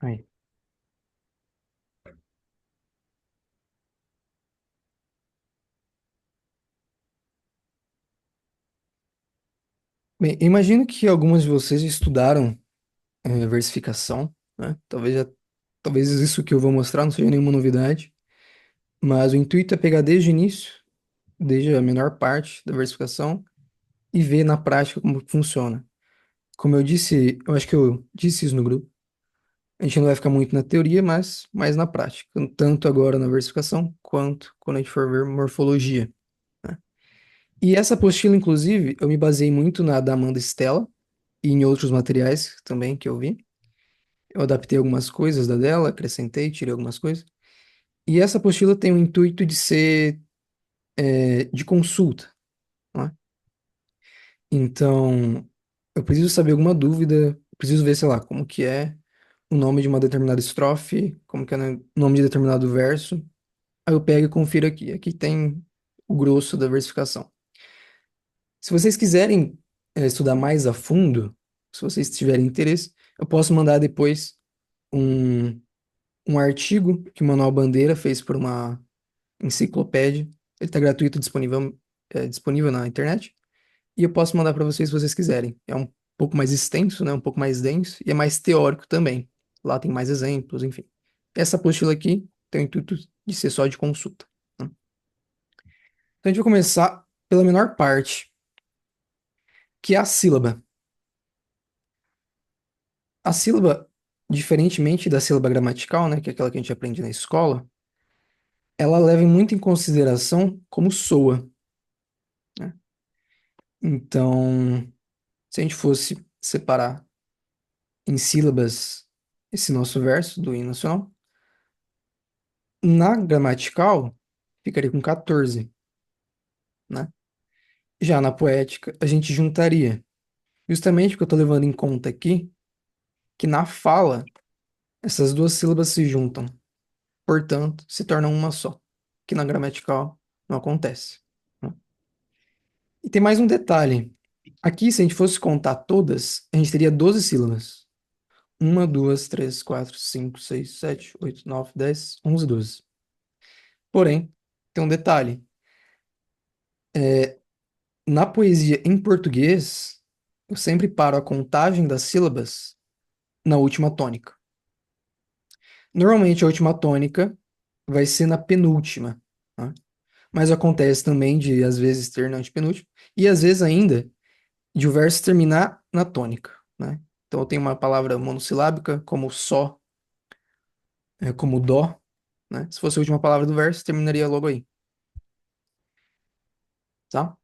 Aí. Bem, imagino que algumas de vocês já estudaram versificação, né? Talvez isso que eu vou mostrar não seja nenhuma novidade, mas o intuito é pegar desde o início, desde a menor parte da versificação, e ver na prática como funciona. Como eu disse, eu acho que eu disse isso no grupo, a gente não vai ficar muito na teoria, mas mais na prática, tanto agora na versificação, quanto quando a gente for ver morfologia, né? E essa apostila, inclusive, eu me baseei muito na da Amanda Stella, e em outros materiais também que eu vi. Eu adaptei algumas coisas da dela, acrescentei, tirei algumas coisas. E essa apostila tem o intuito de ser de consulta, né? Então, eu preciso saber alguma dúvida, preciso ver, sei lá, como que é o nome de uma determinada estrofe, como que é o nome de determinado verso. Aí eu pego e confiro aqui. Aqui tem o grosso da versificação. Se vocês quiserem estudar mais a fundo, se vocês tiverem interesse, eu posso mandar depois um, um artigo que o Manuel Bandeira fez por uma enciclopédia. Ele está gratuito, disponível na internet. E eu posso mandar para vocês se vocês quiserem. É um pouco mais extenso, né? Um pouco mais denso e é mais teórico também. Lá tem mais exemplos, enfim. Essa apostila aqui tem o intuito de ser só de consulta, né? Então a gente vai começar pela menor parte, que é a sílaba. A sílaba, diferentemente da sílaba gramatical, né, que é aquela que a gente aprende na escola, ela leva muito em consideração como soa, né? Então, se a gente fosse separar em sílabas esse nosso verso do hino nacional, na gramatical ficaria com 14, né? Já na poética, a gente juntaria. Justamente porque eu estou levando em conta aqui que na fala essas duas sílabas se juntam, portanto, se tornam uma só, que na gramatical não acontece, né? E tem mais um detalhe. Aqui, se a gente fosse contar todas, a gente teria 12 sílabas. Uma, duas, três, quatro, cinco, seis, sete, oito, nove, 10, 11, 12. Porém, tem um detalhe. Na poesia em português, eu sempre paro a contagem das sílabas na última tônica. Normalmente, a última tônica vai ser na penúltima, né? Mas acontece também de, às vezes, ter na antepenúltima. E, às vezes, ainda, de o verso terminar na tônica, né? Então, eu tenho uma palavra monossilábica, como só, como dó, né? Se fosse a última palavra do verso, terminaria logo aí, tá?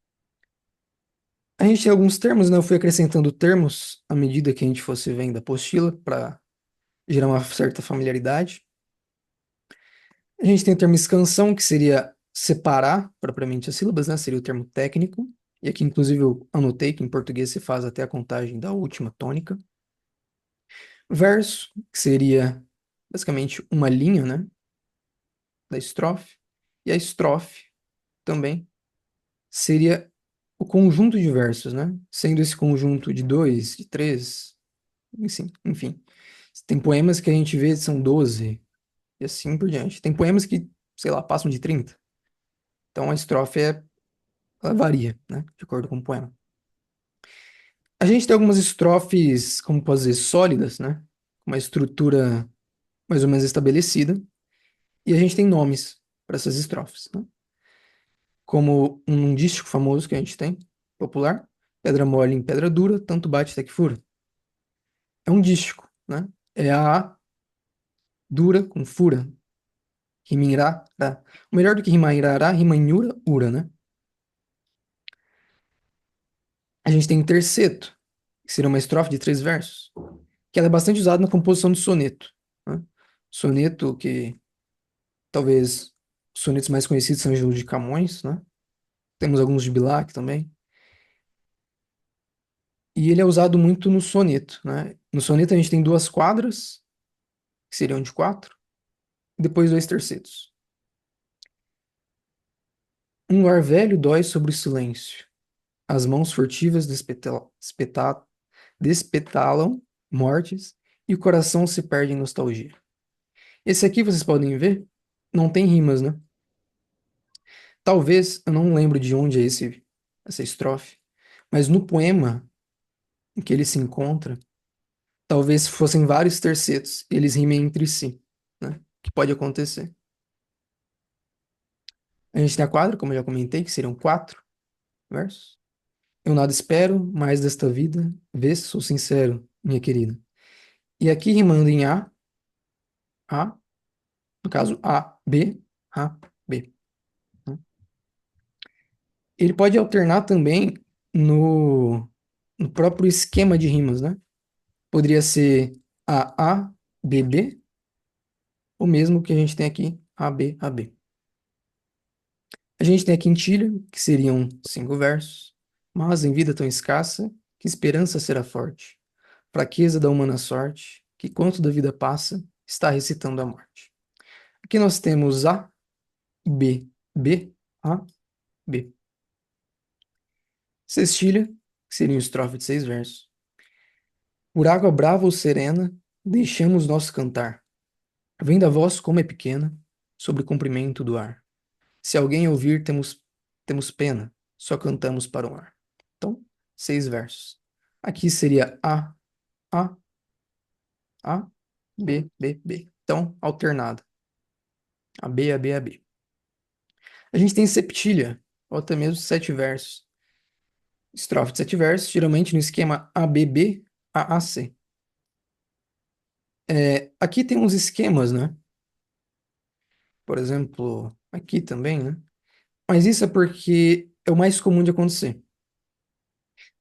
A gente tem alguns termos, né? Eu fui acrescentando termos à medida que a gente fosse vendo a apostila para gerar uma certa familiaridade. A gente tem o termo escansão, que seria separar propriamente as sílabas, né? Seria o termo técnico. E aqui, inclusive, eu anotei que em português se faz até a contagem da última tônica. Verso, que seria basicamente uma linha, né? Da estrofe. E a estrofe também seria o conjunto de versos, né? Sendo esse conjunto de dois, de três, enfim. Tem poemas que a gente vê são 12 e assim por diante. Tem poemas que, sei lá, passam de 30. Então a estrofe ela varia, né? De acordo com o poema. A gente tem algumas estrofes, como posso dizer, sólidas, né? Uma estrutura mais ou menos estabelecida. E a gente tem nomes para essas estrofes, né? Como um dístico famoso que a gente tem, popular: pedra mole em pedra dura, tanto bate até que fura. É um dístico, né? É a dura com fura. Rima em irá, rá. O melhor do que rimar em irará, rima em ura, ura, né? A gente tem o terceto, que seria uma estrofe de três versos, que ela é bastante usada na composição do soneto, né? Soneto que talvez os sonetos mais conhecidos são os de Camões, né? Temos alguns de Bilac também. E ele é usado muito no soneto, né? No soneto a gente tem duas quadras, que seriam de quatro, e depois dois tercetos. Um lar velho dói sobre o silêncio. As mãos furtivas despetalam mortes, e o coração se perde em nostalgia. Esse aqui, vocês podem ver, não tem rimas, né? Talvez, eu não lembro de onde é essa estrofe, mas no poema em que ele se encontra, talvez fossem vários tercetos, e eles rimem entre si, né? Que pode acontecer. A gente tem a quadra, como eu já comentei, que seriam 4 versos. Eu nada espero mais desta vida, vê se sou sincero, minha querida. E aqui rimando em A, no caso A, B, né? Ele pode alternar também no, no próprio esquema de rimas, né? Poderia ser A, B, o mesmo que a gente tem aqui, A, B. A gente tem a quintilha, que seriam 5 versos, mas em vida tão escassa, que esperança será forte, fraqueza da humana sorte, que quanto da vida passa, está recitando a morte. Aqui nós temos B, B, A, B. Sextilha, que seria uma estrofe de 6 versos. Por água brava ou serena, deixamos nosso cantar. Vem da voz como é pequena, sobre o comprimento do ar. Se alguém ouvir, temos pena, só cantamos para o ar. Então, 6 versos. Aqui seria A, A, B, B, B. Então, alternada. A B, A, B, A, B. A gente tem septilha, ou até mesmo 7 versos. Estrofe de 7 versos, geralmente no esquema ABB, AAC. Aqui tem uns esquemas, né? Por exemplo, aqui também, né? Mas isso é porque é o mais comum de acontecer.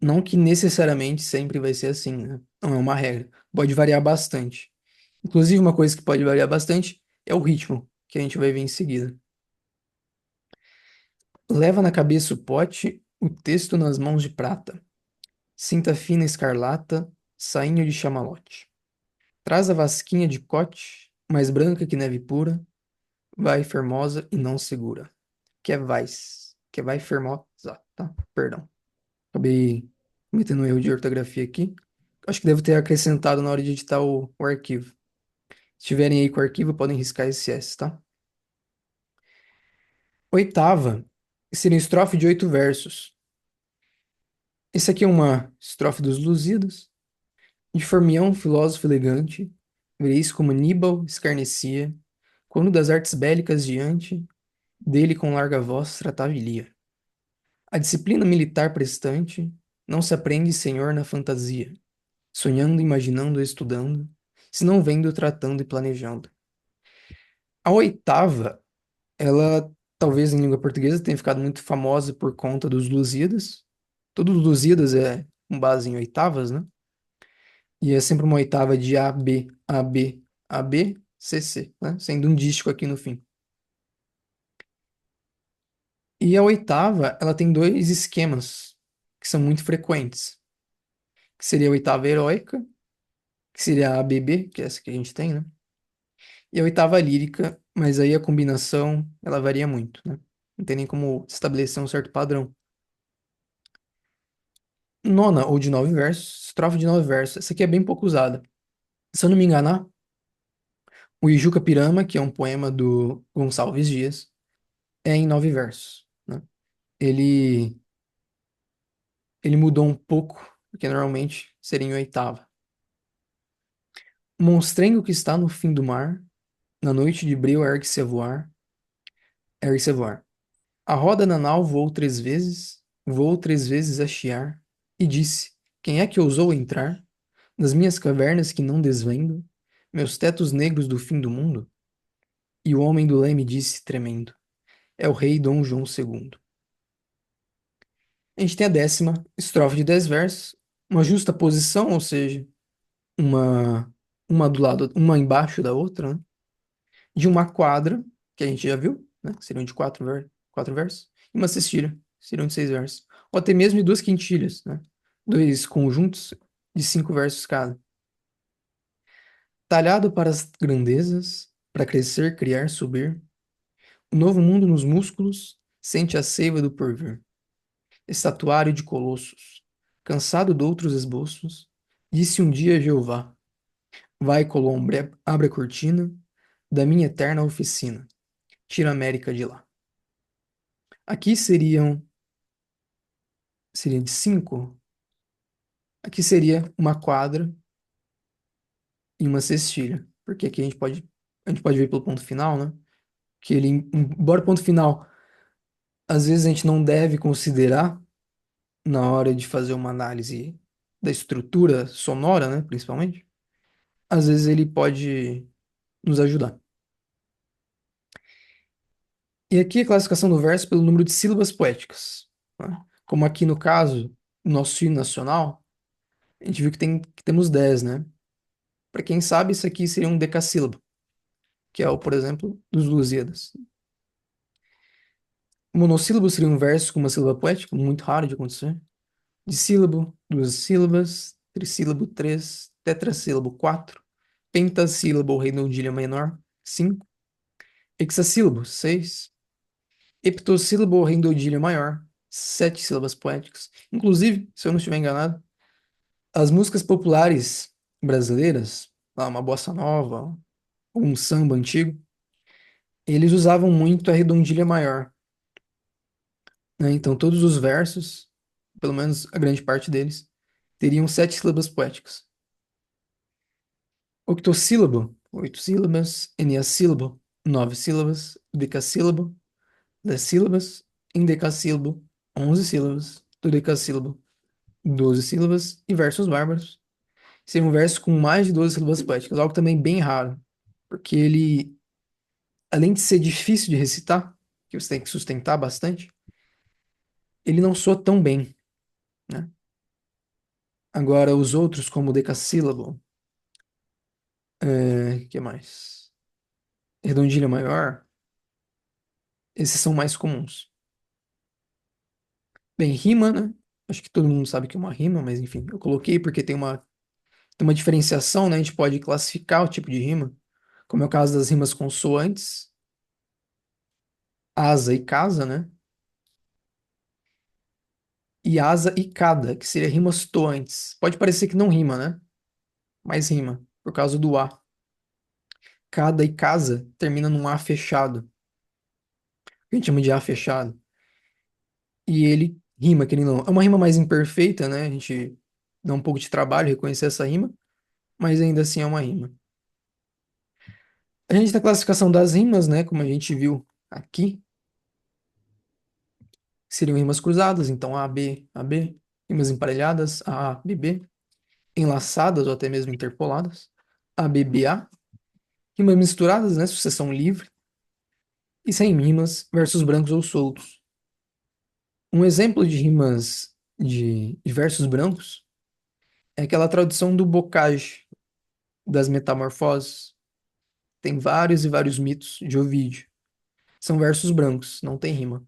Não que necessariamente sempre vai ser assim, né? Não é uma regra. Pode variar bastante. Inclusive, uma coisa que pode variar bastante é o ritmo, que a gente vai ver em seguida. Leva na cabeça o pote, o texto nas mãos de prata. Cinta fina escarlata, sainho de chamalote. Traz a vasquinha de cote, mais branca que neve pura, vai formosa e não segura. Que é vai formosa, tá? Perdão. Acabei cometendo um erro de ortografia aqui. Acho que devo ter acrescentado na hora de editar o arquivo. Se tiverem aí com o arquivo, podem riscar esse S, tá? Oitava, seria uma estrofe de 8 versos. Esse aqui é uma estrofe dos Lusíadas. De Formião, filósofo elegante, vereis como Aníbal escarnecia, quando das artes bélicas diante, dele com larga voz tratava Ilia. A disciplina militar prestante não se aprende, senhor, na fantasia, sonhando, imaginando, estudando, se não vendo, tratando e planejando. A oitava, ela talvez em língua portuguesa tenha ficado muito famosa por conta dos Lusíadas. Todos os Lusíadas é com base em oitavas, né? E é sempre uma oitava de A, B, A, B, A, B, C, C, né? Sendo um dístico aqui no fim. E a oitava, ela tem dois esquemas que são muito frequentes, que seria a oitava heróica, que seria a ABB, que é essa que a gente tem, né? E a oitava lírica, mas aí a combinação, ela varia muito, né? Não tem nem como estabelecer um certo padrão. Nona, ou de 9 versos, estrofe de 9 versos. Essa aqui é bem pouco usada. Se eu não me enganar, o Ijuca Pirama, que é um poema do Gonçalves Dias, é em 9 versos, né? Ele, ele mudou um pouco, porque normalmente seria em oitava. Monstrengo que está no fim do mar, na noite de breu ergue-se a voar. A roda na nau voou 3 vezes a chiar, e disse, quem é que ousou entrar nas minhas cavernas que não desvendo, meus tetos negros do fim do mundo? E o homem do leme disse, tremendo, é o rei Dom João II. A gente tem a décima, estrofe de 10 versos, uma justa posição, ou seja, uma, uma do lado, uma embaixo da outra, né? De uma quadra, que a gente já viu, né? Que seriam de 4 versos, e uma cestilha, que seriam de 6 versos. Ou até mesmo de 2 quintilhas, né? 2 conjuntos de 5 versos cada. Talhado para as grandezas, para crescer, criar, subir, o novo mundo nos músculos sente a seiva do porvir. Estatuário de colossos, cansado de outros esboços, disse um dia Jeová: Vai, Colombo, abre a cortina da minha eterna oficina. Tira a América de lá. Aqui seria de cinco. Aqui seria uma quadra e uma cestilha. Porque aqui a gente pode ver pelo ponto final, né? Que ele, embora o ponto final, às vezes a gente não deve considerar na hora de fazer uma análise da estrutura sonora, né? Principalmente. Às vezes ele pode nos ajudar. E aqui a classificação do verso pelo número de sílabas poéticas, né? Como aqui no caso, o nosso hino nacional, a gente viu que temos 10, né? Para quem sabe, isso aqui seria um decassílabo, que é o, por exemplo, dos Lusíadas. O monossílabo seria um verso com uma sílaba poética, muito raro de acontecer. Dissílabo, duas sílabas. Trissílabo, três. Tetrassílabo, quatro. Pentassílabo ou redondilha menor, cinco. Hexassílabo, seis. Heptossílabo ou redondilha maior, sete sílabas poéticas. Inclusive, se eu não estiver enganado, as músicas populares brasileiras, uma bossa nova, um samba antigo, eles usavam muito a redondilha maior, né? Então, todos os versos, pelo menos a grande parte deles, teriam sete sílabas poéticas. Octossílabo, oito sílabas. Eneassílabo, nove sílabas. Decassílabo, dez sílabas. Endecassílabo, onze sílabas. Dodecassílabo, 12 sílabas. E versos bárbaros seria um verso com mais de 12 sílabas poéticas, algo também bem raro, porque ele, além de ser difícil de recitar, que você tem que sustentar bastante, ele não soa tão bem, né? Agora, os outros, como o decassílabo, que mais? Redondilha maior, esses são mais comuns. Bem, rima, né? Acho que todo mundo sabe que é uma rima, mas enfim, eu coloquei porque tem uma diferenciação, né? A gente pode classificar o tipo de rima, como é o caso das rimas consoantes, asa e casa, né? E asa e cada, que seria rimas toantes. Pode parecer que não rima, né? Mas rima, por causa do A. Cada e casa termina num A fechado, que a gente chama de A fechado. E ele rima, que ele não. É uma rima mais imperfeita, né? A gente dá um pouco de trabalho reconhecer essa rima, mas ainda assim é uma rima. A gente tem a classificação das rimas, né? Como a gente viu aqui, seriam rimas cruzadas, então A, B, A, B. Rimas emparelhadas, A, B, B. Enlaçadas ou até mesmo interpoladas, A, B, B, A. Rimas misturadas, né? Sucessão livre. E sem rimas, versos brancos ou soltos. Um exemplo de rimas de versos brancos é aquela tradução do Bocage, das Metamorfoses. Tem vários e vários mitos de Ovídio. São versos brancos, não tem rima.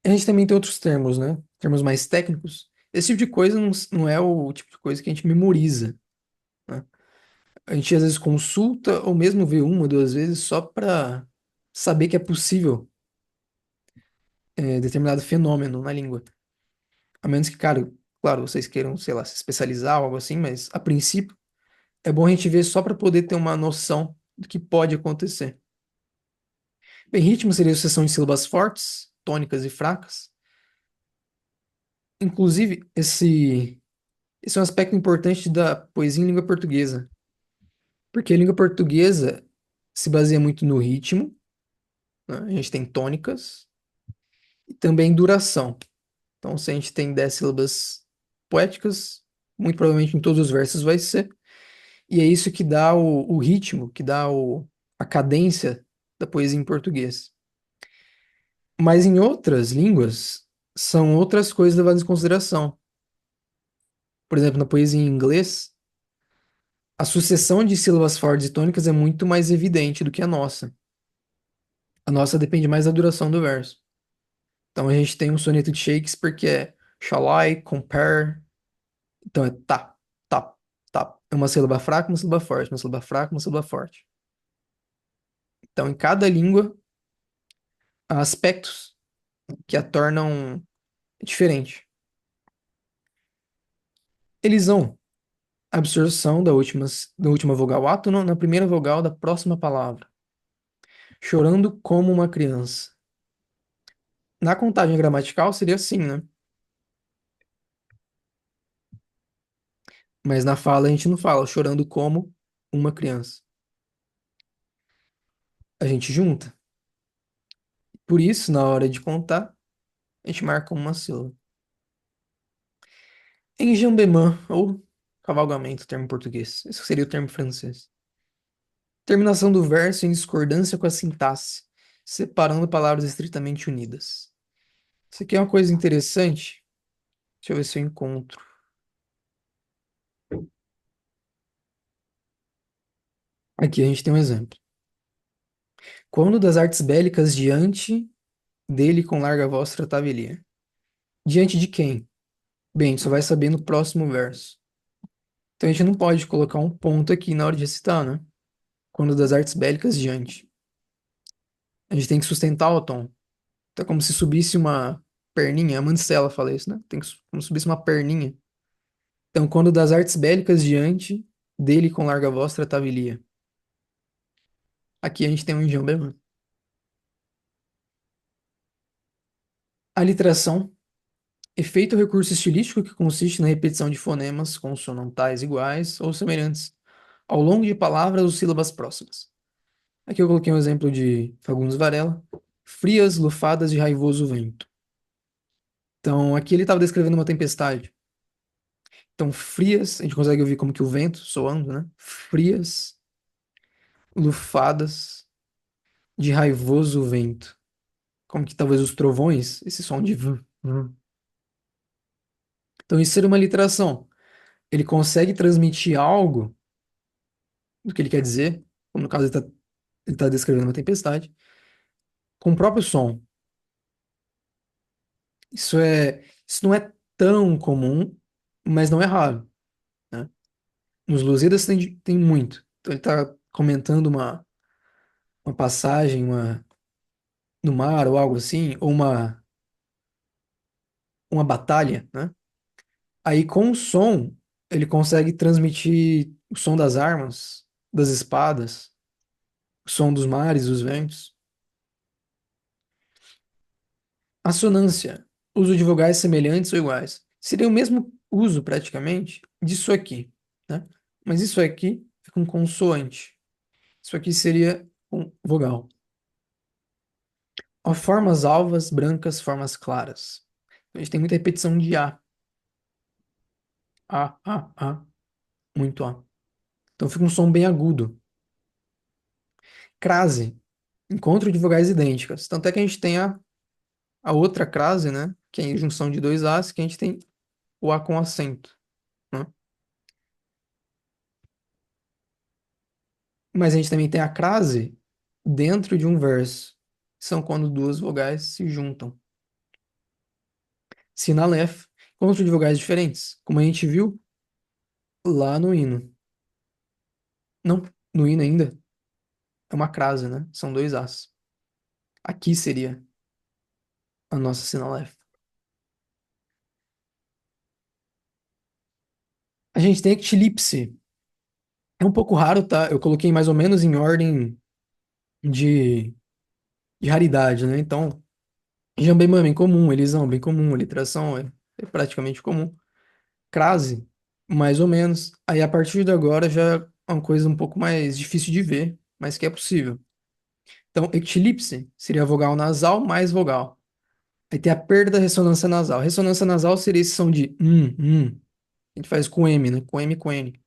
A gente também tem outros termos, né? Termos mais técnicos. Esse tipo de coisa não é o tipo de coisa que a gente memoriza, né? A gente às vezes consulta ou mesmo vê uma, duas vezes só para saber que é possível determinado fenômeno na língua. A menos que, cara, claro, vocês queiram, sei lá, se especializar ou algo assim, mas a princípio é bom a gente ver só para poder ter uma noção do que pode acontecer. Bem, ritmo seria a sucessão de sílabas fortes, tônicas e fracas. Inclusive, esse é um aspecto importante da poesia em língua portuguesa, porque a língua portuguesa se baseia muito no ritmo, né? A gente tem tônicas e também duração. Então, se a gente tem 10 sílabas poéticas, muito provavelmente em todos os versos vai ser. E é isso que dá o ritmo, que dá a cadência da poesia em português. Mas em outras línguas, são outras coisas levadas em consideração. Por exemplo, na poesia em inglês, a sucessão de sílabas fortes e tônicas é muito mais evidente do que a nossa. A nossa depende mais da duração do verso. Então a gente tem um soneto de Shakespeare que é shall I compare. Então é tá, tá, tá. É uma sílaba fraca, uma sílaba forte, uma sílaba fraca, uma sílaba forte. Então em cada língua há aspectos que a tornam diferente. Elisão, Absorção da última vogal átono na primeira vogal da próxima palavra. Chorando como uma criança. Na contagem gramatical seria assim, né? Mas na fala a gente não fala chorando como uma criança. A gente junta. Por isso, na hora de contar, a gente marca uma sílaba. Enjambement, ou cavalgamento, termo em português. Esse seria o termo francês. Terminação do verso em discordância com a sintaxe, separando palavras estritamente unidas. Isso aqui é uma coisa interessante. Deixa eu ver se eu encontro. Aqui a gente tem um exemplo. Quando das artes bélicas diante dele com larga voz tratava Elia. Diante de quem? Bem, a gente só vai saber no próximo verso. Então a gente não pode colocar um ponto aqui na hora de citar, né? Quando das artes bélicas diante. A gente tem que sustentar o tom. Então é como se subisse uma perninha. A Mancela fala isso, né? Tem que, como se subisse uma perninha. Então, quando das artes bélicas diante dele com larga voz tratava Elia. Aqui a gente tem um enjão bemol. Aliteração. Efeito ou recurso estilístico que consiste na repetição de fonemas consonantais iguais ou semelhantes ao longo de palavras ou sílabas próximas. Aqui eu coloquei um exemplo de Fagundes Varela. Frias lufadas de raivoso vento. Então, aqui ele estava descrevendo uma tempestade. Então, frias, a gente consegue ouvir como que o vento soando, né? Frias, lufadas de raivoso vento. Como que talvez os trovões, esse som de vum, vum. Então, isso seria uma literação. Ele consegue transmitir algo do que ele quer dizer, como no caso ele tá descrevendo uma tempestade, com o próprio som. Isso não é tão comum, mas não é raro, né? Nos Lusíadas tem muito. Então ele está comentando uma passagem no mar ou algo assim, ou uma batalha, né? Aí com o som, ele consegue transmitir o som das armas, das espadas, o som dos mares, dos ventos. Assonância, uso de vogais semelhantes ou iguais. Seria o mesmo uso, praticamente, disso aqui, né? Mas isso aqui é com consoante. Isso aqui seria com vogal. Ó, formas alvas, brancas, formas claras. A gente tem muita repetição de A, muito A. Então fica um som bem agudo. Crase, encontro de vogais idênticas. Tanto é que a gente tem a outra crase, né? Que é a junção de dois As, que a gente tem o A com acento, né? Mas a gente também tem a crase dentro de um verso. São quando duas vogais se juntam. Sinalef, encontro de vogais diferentes, como a gente viu lá no hino. Não, no hino ainda é uma crase, né? São dois As. Aqui seria a nossa sinalef. A gente tem eclipse. É um pouco raro, tá? Eu coloquei mais ou menos em ordem de, de raridade, né? Então, Jambemã é bem comum, Elisão bem comum, litração é praticamente comum. Crase, mais ou menos. Aí a partir de agora já é uma coisa um pouco mais difícil de ver, mas que é possível. Então, eclipse seria vogal nasal mais vogal. Aí tem a perda da ressonância nasal. Ressonância nasal seria esse som de A gente faz com M, né? Com M e com N.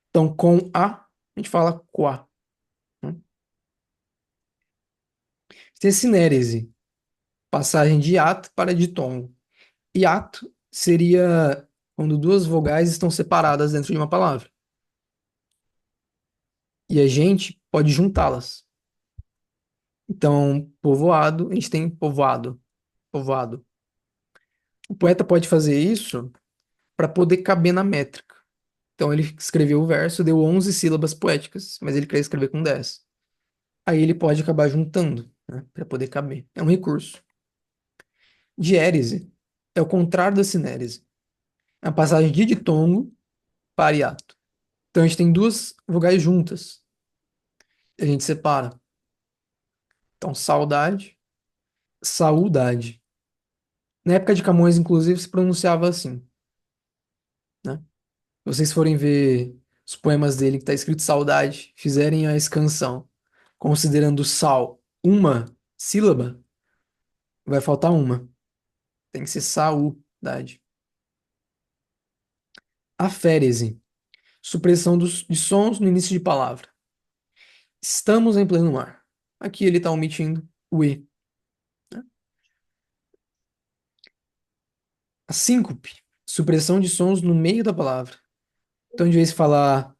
Então, com A gente fala quá, né? Tem sinérese, passagem de ato para ditongo. Hiato seria quando duas vogais estão separadas dentro de uma palavra. E a gente pode juntá-las. Então, povoado, a gente tem povoado, povoado. O poeta pode fazer isso para poder caber na métrica. Então, ele escreveu o verso, deu 11 sílabas poéticas, mas ele quer escrever com 10. Aí ele pode acabar juntando, né, para poder caber. É um recurso. Diérese é o contrário da sinérese. É a passagem de ditongo Pariato. Então a gente tem duas vogais juntas. A gente separa. Então, saudade, saudade. Na época de Camões, inclusive, se pronunciava assim, né? Se vocês forem ver os poemas dele que tá escrito saudade, fizerem a escansão, considerando sal uma sílaba, vai faltar uma. Tem que ser saudade. Aférese, supressão de sons no início de palavra. Estamos em pleno mar. Aqui ele está omitindo o E. Né? A síncope, supressão de sons no meio da palavra. Então, de vez em falar.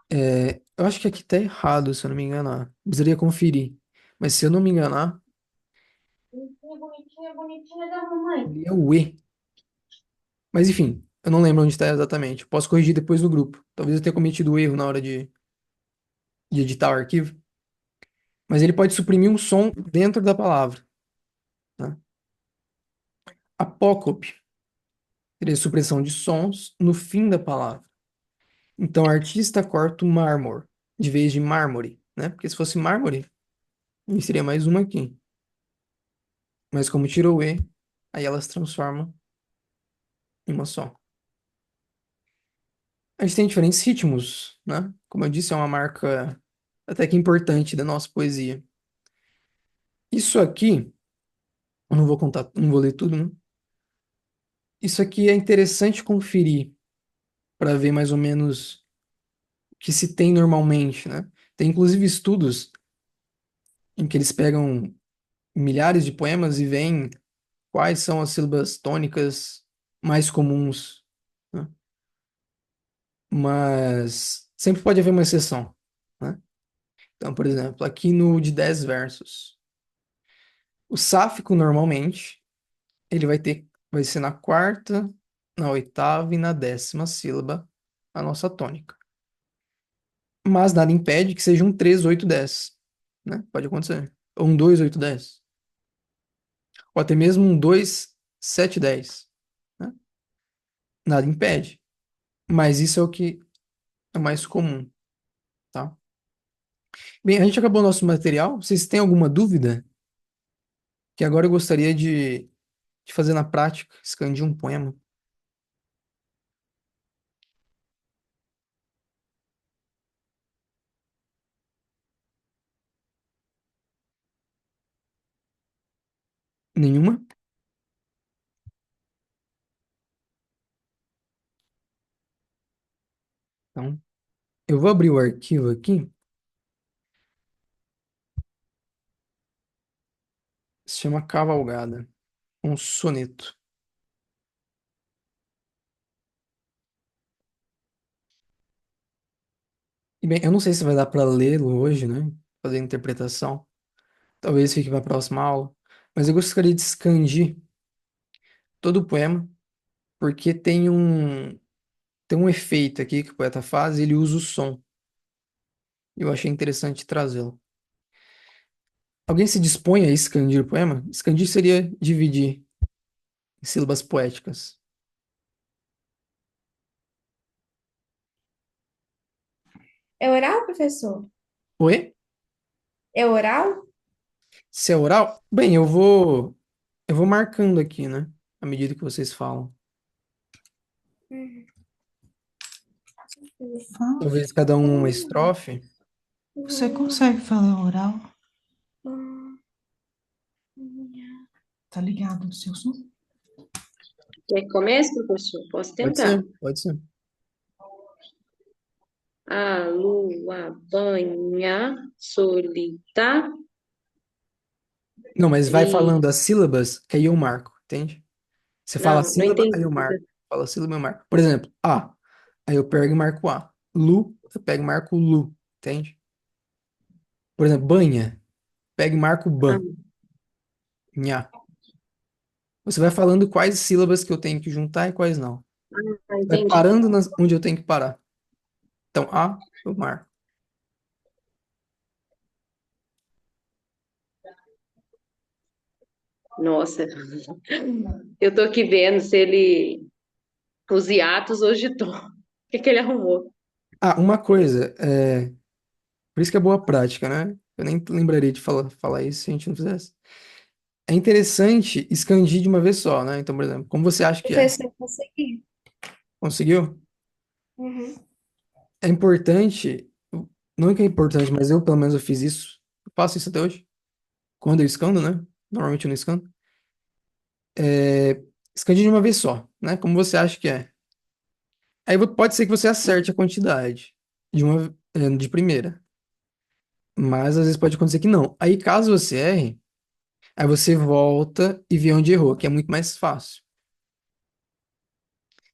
Eu acho que aqui tá errado, se eu não me enganar. Precisaria conferir. Mas se eu não me enganar, Bonitinha, bonitinha da mamãe. ele é o E. Mas enfim, eu não lembro onde está exatamente. Posso corrigir depois no grupo. Talvez eu tenha cometido o erro na hora de editar o arquivo. Mas ele pode suprimir um som dentro da palavra. Né? Apócope seria supressão de sons no fim da palavra. Então, artista corta o mármore, de vez de mármore, né? Porque se fosse mármore, seria mais uma aqui. Mas como tirou o E, aí elas transformam em uma só. A gente tem diferentes ritmos, né? Como eu disse, é uma marca até que importante da nossa poesia. Isso aqui, eu não vou contar, não vou ler tudo, né? Isso aqui é interessante conferir para ver mais ou menos o que se tem normalmente, né? Tem inclusive estudos em que eles pegam milhares de poemas e veem quais são as sílabas tônicas mais comuns, né? Mas sempre pode haver uma exceção, né? Então, por exemplo, aqui no de 10 versos, o sáfico normalmente ele vai ser na quarta, na oitava e na 10ª sílaba a nossa tônica. Mas nada impede que seja um 3, 8, 10, né? Pode acontecer. Ou um 2, 8, 10. Ou até mesmo um 2, 7, 10, né? Nada impede. Mas isso é o que é mais comum, tá? Bem, a gente acabou nosso material. Vocês têm alguma dúvida? Que agora eu gostaria de fazer na prática, expandir um poema. Nenhuma? Então, eu vou abrir o arquivo aqui. Se chama Cavalgada, um soneto. E bem, eu não sei se vai dar para lê-lo hoje, né? Fazer a interpretação. Talvez fique para a próxima aula. Mas eu gostaria de expandir todo o poema, porque tem um efeito aqui que o poeta faz, e ele usa o som. Eu achei interessante trazê-lo. Alguém se dispõe a expandir o poema? Expandir seria dividir em sílabas poéticas. É oral, professor? Oi? É oral? Se é oral? Bem, eu vou marcando aqui, né? À medida que vocês falam. Fala. Talvez cada um uma estrofe. Você consegue falar oral? Tá ligado no seu som? Quer que comece, professor? Posso Pode tentar. ser, pode ser. A lua banha solita Não, mas vai e... falando as sílabas, que aí eu marco, entende? Você fala a Não, não sílaba, aí entendi. eu marco. Fala a sílaba, eu marco. Por exemplo, A. Aí eu pego e marco A. Lu, eu pego e marco Lu, entende? Por exemplo, banha, pego e marco Ah, ban, nha. Você vai falando quais sílabas que eu tenho que juntar e quais não. Vai entendi. parando onde eu tenho que parar. Então, A, eu marco. Nossa, eu tô aqui vendo se ele... Os hiatos hoje estão. O que que ele arrumou? Ah, uma coisa, por isso que é boa prática, né? Eu nem lembraria de falar isso se a gente não fizesse. É interessante expandir de uma vez só, né? Então, por exemplo, como você acha que é? Professor, consegui. Conseguiu? Uhum. É importante, não é que é importante, mas eu, pelo menos, eu fiz isso. Eu faço isso até hoje. Quando eu escando, né? Normalmente eu não escando. Escande de uma vez só, né? Como você acha que é. Aí pode ser que você acerte a quantidade de primeira. Mas às vezes pode acontecer que não. Aí, caso você erre, aí você volta e vê onde errou, que é muito mais fácil.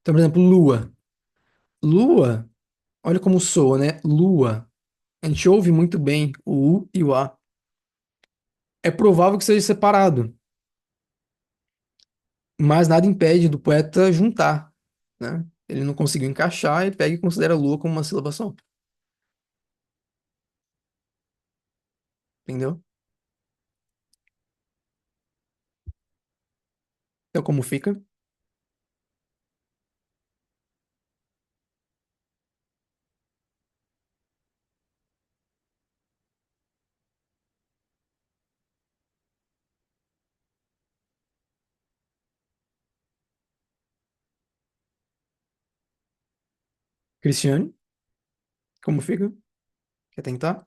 Então, por exemplo, lua. Lua, olha como soa, né? Lua. A gente ouve muito bem o U e o A. É provável que seja separado, mas nada impede do poeta juntar, né? Ele não conseguiu encaixar e pega e considera lua como uma sílaba só. Entendeu? Então, como fica? Cristiane, como fica? Quer tentar?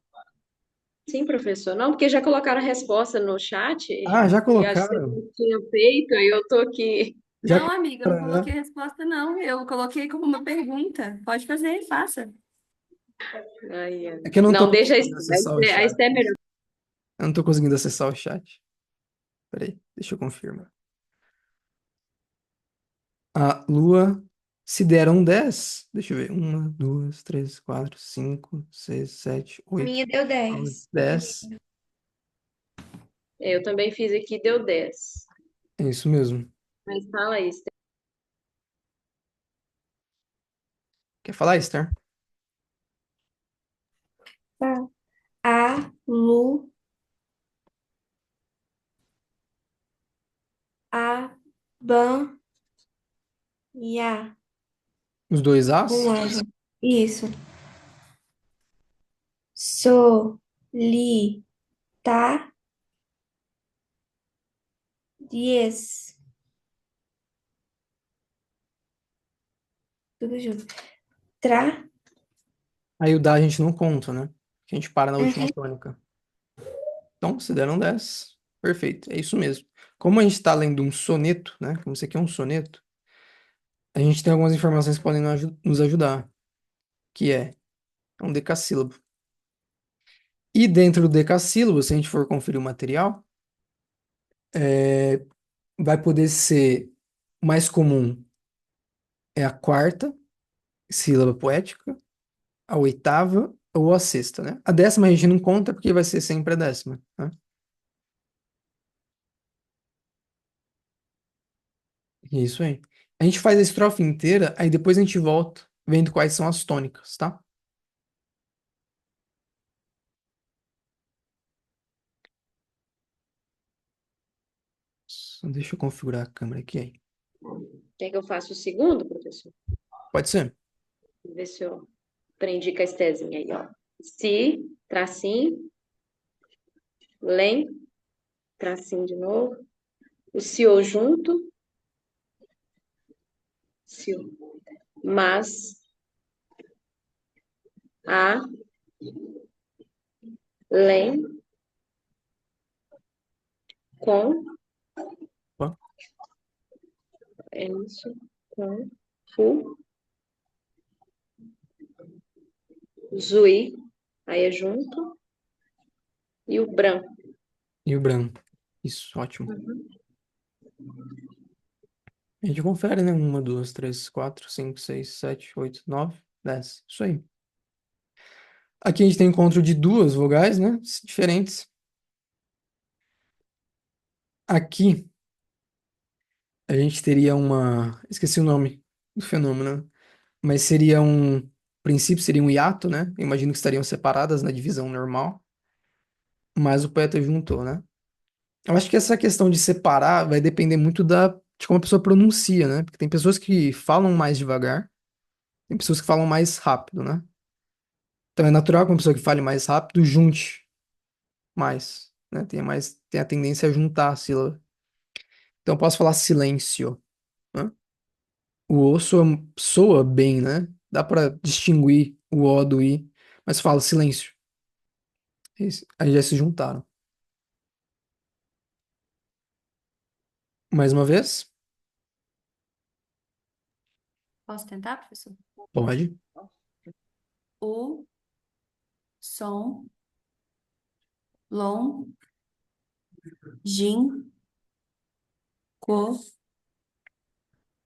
Sim, professor. Não, porque já colocaram a resposta no chat Ah, já e acho que você colocaram. não tinha feito, aí eu tô aqui. Já Não, amiga, eu não colocaram, coloquei né? resposta, não. Eu coloquei como uma pergunta. Pode fazer, faça. É Ai. que eu não tô Não, deixa a conseguindo Esté. acessar o A chat. Esté é melhor. Eu não tô conseguindo acessar o chat. Peraí, deixa eu confirmar. A Lua, se deram 10, deixa eu ver. Uma, duas, três, quatro, cinco, seis, sete, A oito, minha deu nove, 10. 10. Eu também fiz aqui, deu 10. É isso mesmo. Mas fala aí, Esté. Quer falar, Esther? Tá. A, Lu, A, Ban, Ya. Os dois Com As? A, gente. Isso. So, li, tá, diez. Tudo junto. Tra, Aí o Dá a gente não conta, né? Que a gente para na última uhum. tônica. Então, se deram 10. Perfeito, é isso mesmo. Como a gente está lendo um soneto, né? Como isso aqui é um soneto, a gente tem algumas informações que podem nos ajudar, que é um decassílabo. E dentro do decassílabo, se a gente for conferir o material, vai poder ser o mais comum é a quarta sílaba poética, a oitava ou a sexta, né? A décima a gente não conta porque vai ser sempre a décima, né? Isso aí. A gente faz a estrofe inteira, aí depois a gente volta vendo quais são as tônicas, tá? Só deixa eu configurar a câmera aqui aí. Quer que eu faça o segundo, professor? Pode ser? Vou ver se eu prendi com a Estézinha aí, ó. Si, tracinho, lem, tracinho de novo. O senhor junto, senhor. Mas, a, lem, com, Ó, é isso, com, fu, zui, aí é junto, e o branco. e o branco. Isso, ótimo. A gente confere, né? Uma, duas, três, quatro, cinco, seis, sete, oito, nove, 10. Isso aí. Aqui a gente tem encontro de duas vogais, né? Diferentes. Aqui a gente teria uma. Esqueci o nome do fenômeno, né? Mas seria um. Princípio seria um hiato, né? Eu imagino que estariam separadas na divisão normal, mas o poeta juntou, né? Eu acho que essa questão de separar vai depender muito da de como a pessoa pronuncia, né? Porque tem pessoas que falam mais devagar, tem pessoas que falam mais rápido, né? Então é natural que uma pessoa que fale mais rápido junte mais, né? Tem a tendência a juntar a sílaba. Então eu posso falar silêncio, né? O O soa bem, né? Dá pra distinguir o O do I, mas fala silêncio. Aí já se juntaram. Mais uma vez? Posso tentar, professor? Pode. O, som, lom, jin, co,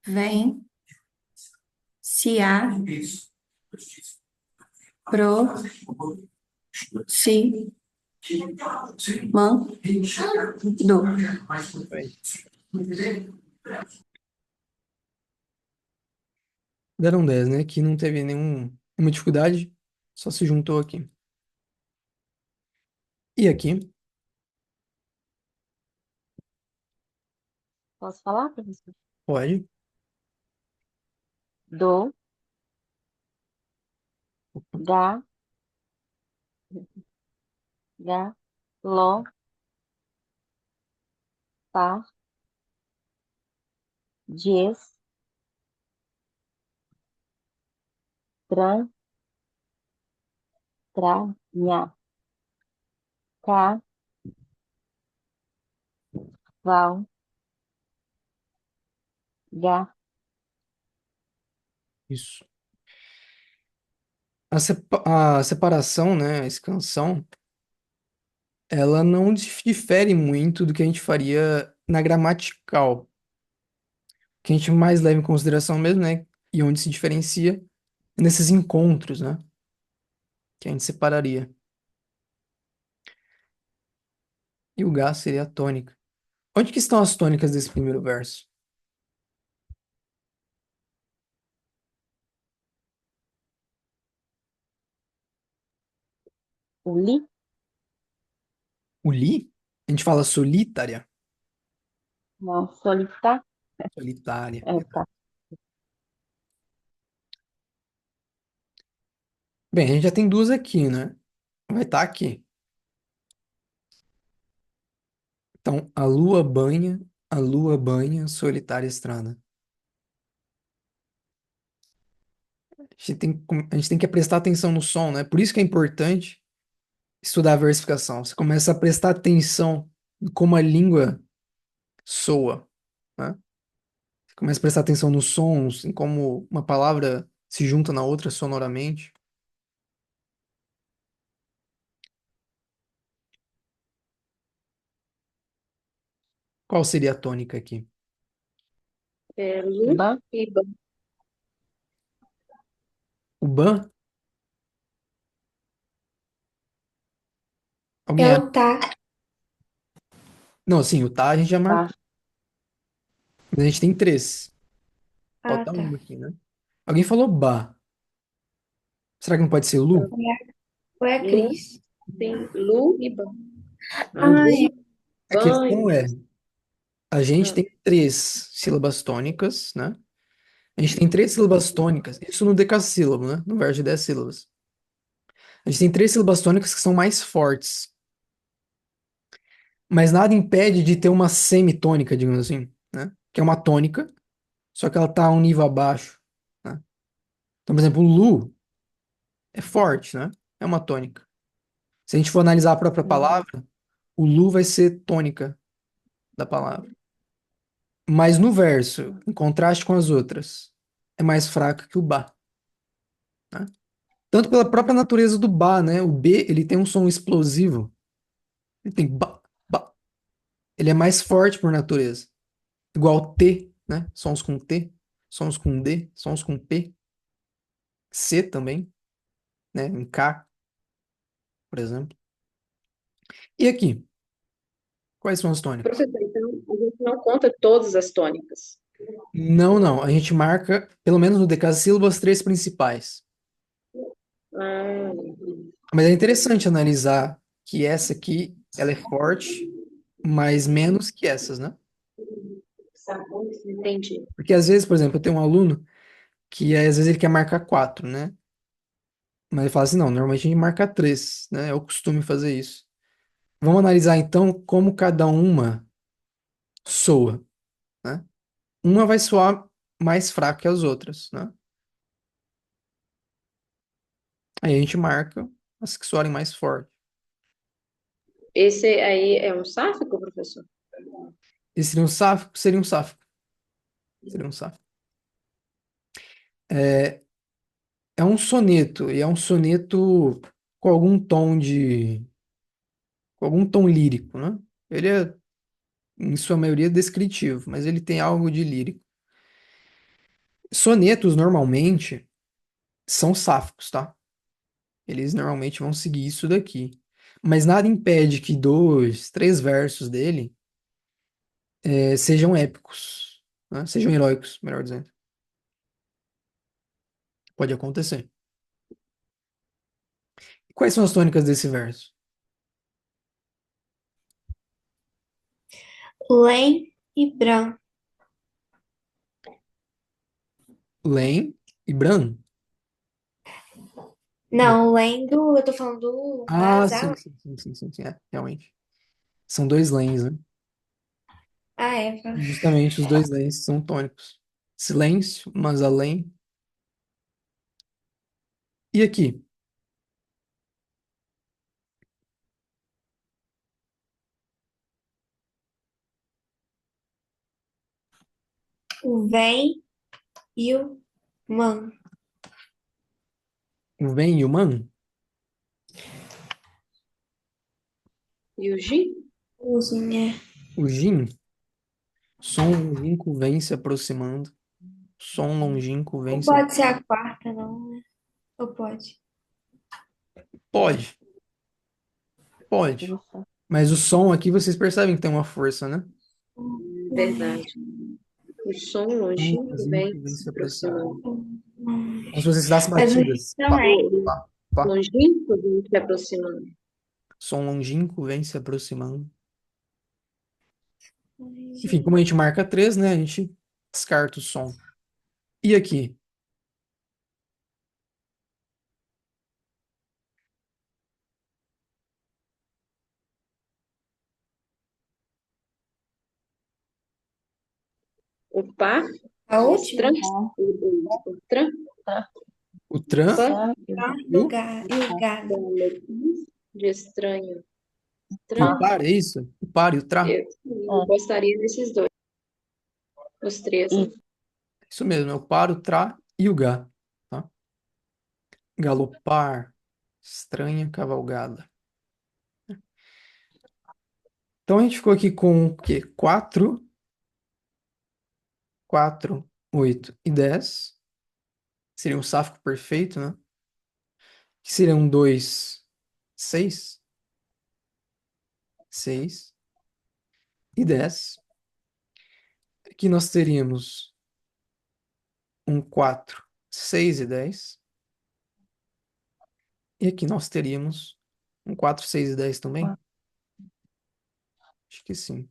vem, cia, pro, si, man, do. Bem. Deram 10, né? Que não teve nenhuma dificuldade, só se juntou aqui. E aqui? Posso falar, professor? Pode. Do, ga, ga, lo, fa, diez, tran, tra, nha, ca, val, ga. Isso. A separação, né? A escansão, ela não difere muito do que a gente faria na gramatical. O que a gente mais leva em consideração mesmo, né? E onde se diferencia é nesses encontros, né? Que a gente separaria. E o Gá seria a tônica. Onde que estão as tônicas desse primeiro verso? O li, O Li? A gente fala solitária. não, solitar, Solitária. tá. Bem, a gente já tem duas aqui, né? Vai estar aqui. Então, a lua banha, solitária estrada. A gente tem que prestar atenção no som, né? Por isso que é importante estudar a versificação. Você começa a prestar atenção em como a língua soa, né? Você começa a prestar atenção nos sons, em como uma palavra se junta na outra sonoramente. Qual seria a tônica aqui? Lu Ban. e ban. O ban? É Alguém o tá. Não, sim, o tá a gente já Tá. marcou. Mas a gente tem três. Ah, Falta tá. um aqui, né? Alguém falou ba. Será que não pode ser lu? Ou é a Lu, Cris? sim, lu e ban. Lu. Ai, A Banho. questão é, a gente Ah, tem três sílabas tônicas, né? A gente tem três sílabas tônicas, isso no decassílabo, né? No verso de 10 sílabas. A gente tem três sílabas tônicas que são mais fortes, mas nada impede de ter uma semitônica, digamos assim, né? Que é uma tônica, só que ela tá a um nível abaixo, né? Então, por exemplo, o lu é forte, né? É uma tônica. Se a gente for analisar a própria palavra, o lu vai ser tônica da palavra. Mas no verso, em contraste com as outras, é mais fraca que o ba, né? Tanto pela própria natureza do ba, né? O B, ele tem um som explosivo. Ele tem ba, ba. Ele é mais forte por natureza. Igual T, né? Sons com T, sons com D, sons com P, C também, né? Em K, por exemplo. E aqui, quais são as tônicas? professor, então a gente não conta todas as tônicas. Não, não. A gente marca, pelo menos no decassílabo, as três principais. Ah, Mas é interessante analisar que essa aqui, ela é forte, mas menos que essas, né? Entendi. Porque às vezes, por exemplo, eu tenho um aluno que às vezes ele quer marcar quatro, né? Mas ele fala assim, não, normalmente a gente marca três, né? É o costume fazer isso. Vamos analisar então como cada uma soa, né? Uma vai soar mais fraca que as outras, né? Aí a gente marca as que soarem mais forte. Esse aí é um sáfico, professor? Esse seria um sáfico? Seria um sáfico. Seria um sáfico. É um soneto, e é um soneto com algum tom com algum tom lírico, né? Ele é, em sua maioria, descritivo, mas ele tem algo de lírico. Sonetos, normalmente, são sáficos, tá? Eles normalmente vão seguir isso daqui. Mas nada impede que dois, três versos dele sejam épicos, né? Sejam heróicos, melhor dizendo. Pode acontecer. Quais são as tônicas desse verso? Lém e Bran. Lém e Bran? Não, lendo, eu tô falando do Ah, sim, nasal. sim, sim, sim, sim, sim, realmente. São dois Léns, né? Ah, é. Justamente os dois Léns são tônicos. Silêncio, mas além. E aqui? O vem e o man. O vem e o man? E o Gi? Uzinho, é. O gin? Som longínquo vem se aproximando. Som longínquo vem Não se... pode ser a quarta, não, né? Ou pode? Pode, pode. Mas o som aqui vocês percebem que tem uma força, né? Verdade. O som Som longínquo vem longínquo vem se se aproximando. aproximando. Como se você estudasse Mas o G batidas. Pá, também. O pá, pá. longínquo vem se aproximando. Som longínquo vem se aproximando. Enfim, como a gente marca três, né? A gente descarta o som. E aqui? O par, A o última? tran, o tran, O tran pa, Tá? e o, E o gado. de estranho. e o Tran, par, é isso? O par e o tra? eu gostaria desses dois, os três, né? Isso mesmo, é o par, o tra e o ga. Tá? Galopar, estranha cavalgada. Então a gente ficou aqui com o quê? 4, 4, 8 e 10. Seria um sáfico perfeito, né? Que seriam 2, 6, 6 e 10. Aqui nós teríamos um 4, 6 e 10. E aqui nós teríamos um 4, 6 e 10 também? Acho que sim.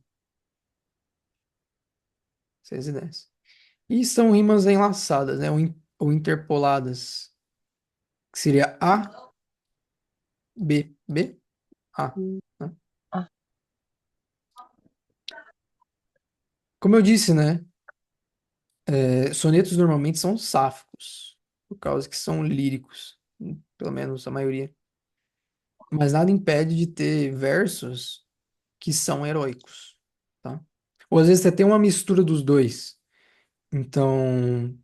6 e 10. E são rimas enlaçadas, né? Ou interpoladas. Que seria A, B, B, A, né? Como eu disse, né? Sonetos normalmente são sáficos, por causa que são líricos, pelo menos a maioria. Mas nada impede de ter versos que são heróicos, tá? Ou às vezes você tem uma mistura dos dois. Então,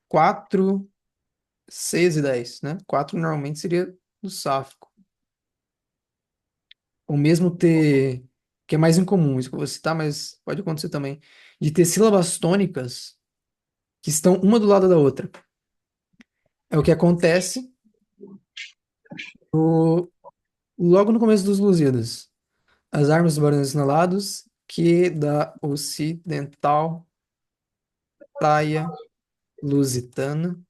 4, 6 e 10, né? 4 normalmente seria do sáfico. Ou mesmo ter, que é mais incomum, isso que eu vou citar, mas pode acontecer também, de ter sílabas tônicas que estão uma do lado da outra. É o que acontece logo no começo dos Lusíadas. As armas dos barões assinalados, que da ocidental praia lusitana,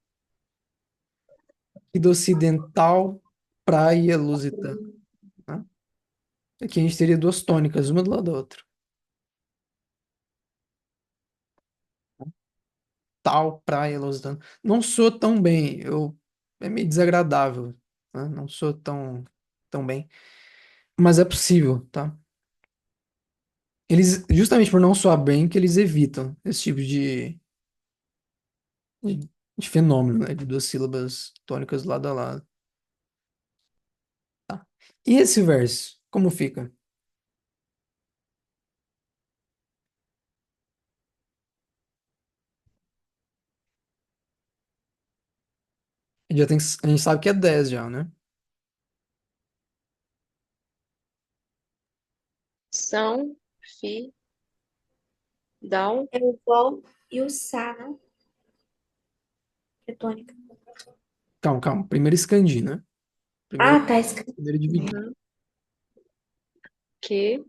e do ocidental praia lusitana, né? Aqui a gente teria duas tônicas, uma do lado da outra. tal praia lusitana. Não sou tão bem, é meio desagradável, né? Não sou tão bem, mas é possível, tá? Eles, justamente por não soar bem, que eles evitam esse tipo de fenômeno, né? De duas sílabas tônicas lado a lado. E esse verso, como fica? A gente sabe que é 10 já, né? São, fi, dal, É o vol e o sa, não? É tônica. Calma, calma. Primeiro escandi, né? Primeiro, Ah, tá escrito. primeiro dividir. uhum, que,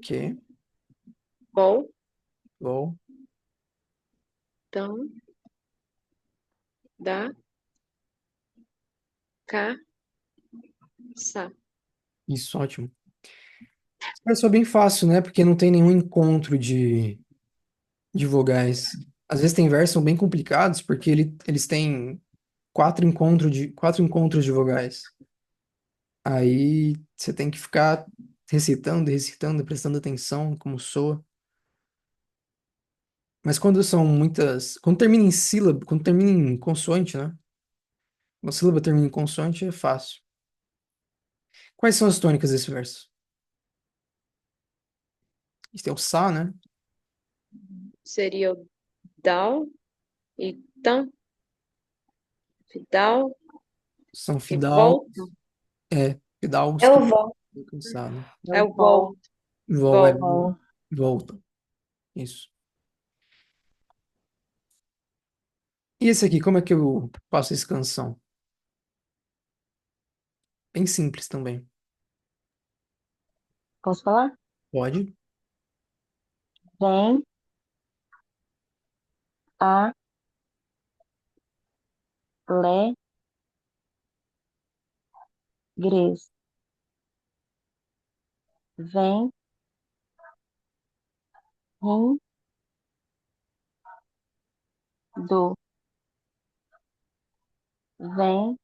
Que, bol, igual. tam, da, ca, sa. Isso, ótimo. Mas foi bem fácil, né? Porque não tem nenhum encontro de vogais. Às vezes tem versos que são bem complicados porque eles têm quatro encontros de vogais. Aí você tem que ficar recitando, recitando, prestando atenção como soa. Mas quando são muitas. Quando termina em sílaba, quando termina em consoante, né? Uma sílaba termina em consoante é fácil. Quais são as tônicas desse verso? A gente tem o Sá, né? Seria o dal e tam, fidal São e Fidal, volta. Fidal, É o que vol. cansado. É Eu o vou. vol, Vol é vol. Vou. volta. Isso. E esse aqui, como é que eu faço essa canção? Bem simples também. Posso falar? Pode. Vem, alegres. Vem, rindo, vem,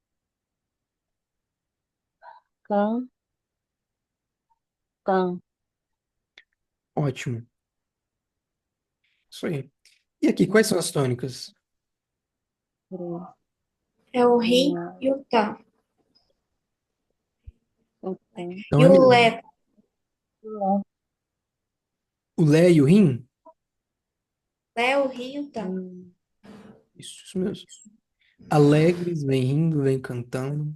cantando. Ótimo. Isso aí. E aqui, quais são as tônicas? É o ri e o tá. Então E é o menor. lé. O Lé e o Rim? Lé, o ri e o tá. Isso mesmo. Alegres, vem rindo, vem cantando.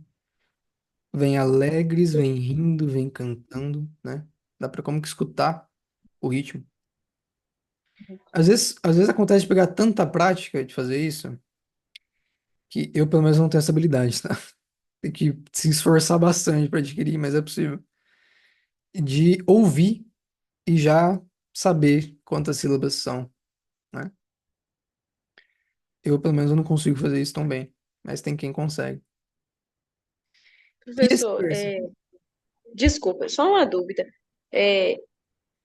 Vem alegres, vem rindo, vem cantando, né? Dá pra como que escutar o ritmo. Às vezes acontece de pegar tanta prática de fazer isso que eu, pelo menos, não tenho essa habilidade, tá? Tem que se esforçar bastante para adquirir, mas é possível. De ouvir e já saber quantas sílabas são, né? Eu, pelo menos, eu não consigo fazer isso tão bem, mas tem quem consegue. E esse Professor, verso? desculpa, só uma dúvida. É,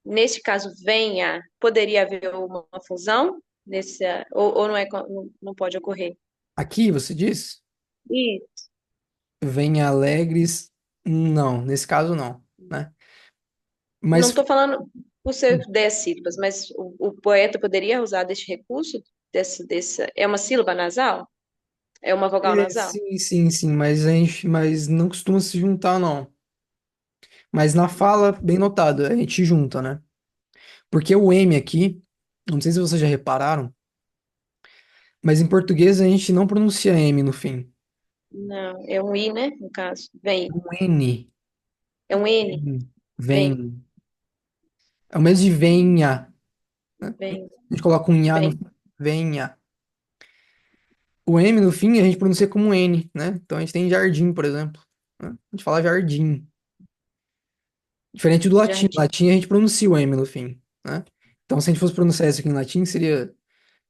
neste caso, venha, poderia haver uma fusão nesse, ou não é, não pode ocorrer? Aqui, você diz? E Vem alegres. Não, nesse caso não, né? não Mas estou falando por ser 10 sílabas, mas o poeta poderia usar deste recurso, é uma sílaba nasal? É uma vogal nasal? sim, sim, sim, mas não costuma se juntar, não. Mas na fala, bem notado, a gente junta, né? Porque o M aqui, não sei se vocês já repararam, mas em português a gente não pronuncia M no fim. Não, é um I, né? No caso, vem. Um N. É um N, Vem. vem, Vem. É o mesmo de venha, né? vem, A gente coloca um nha no vem. fim. Venha. O M no fim a gente pronuncia como um N, né? Então a gente tem jardim, por exemplo, né? A gente fala jardim. Diferente do latim. Jardim, Latim a gente pronuncia o M no fim, né? Então se a gente fosse pronunciar isso aqui em latim seria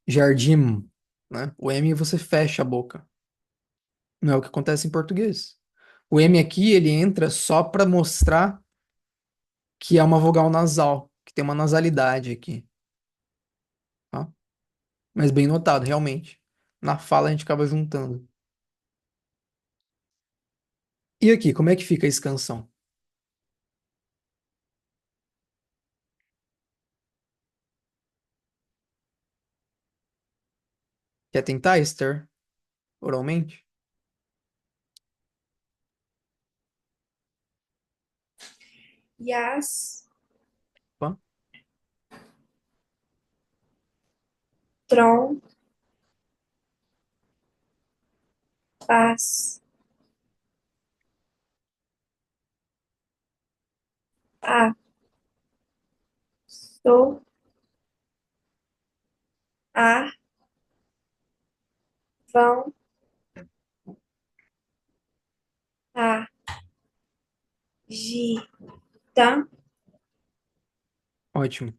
jardim, né? O M você fecha a boca. Não é o que acontece em português. O M aqui, ele entra só para mostrar que é uma vogal nasal, que tem uma nasalidade aqui, tá? Mas bem notado, realmente. Na fala a gente acaba juntando. E aqui, como é que fica a escansão? Quer tentar, Esther? Oralmente? Yas, Opa. Tron, Paz, A, So, A, Vão, A, Gi, Tan, Ótimo.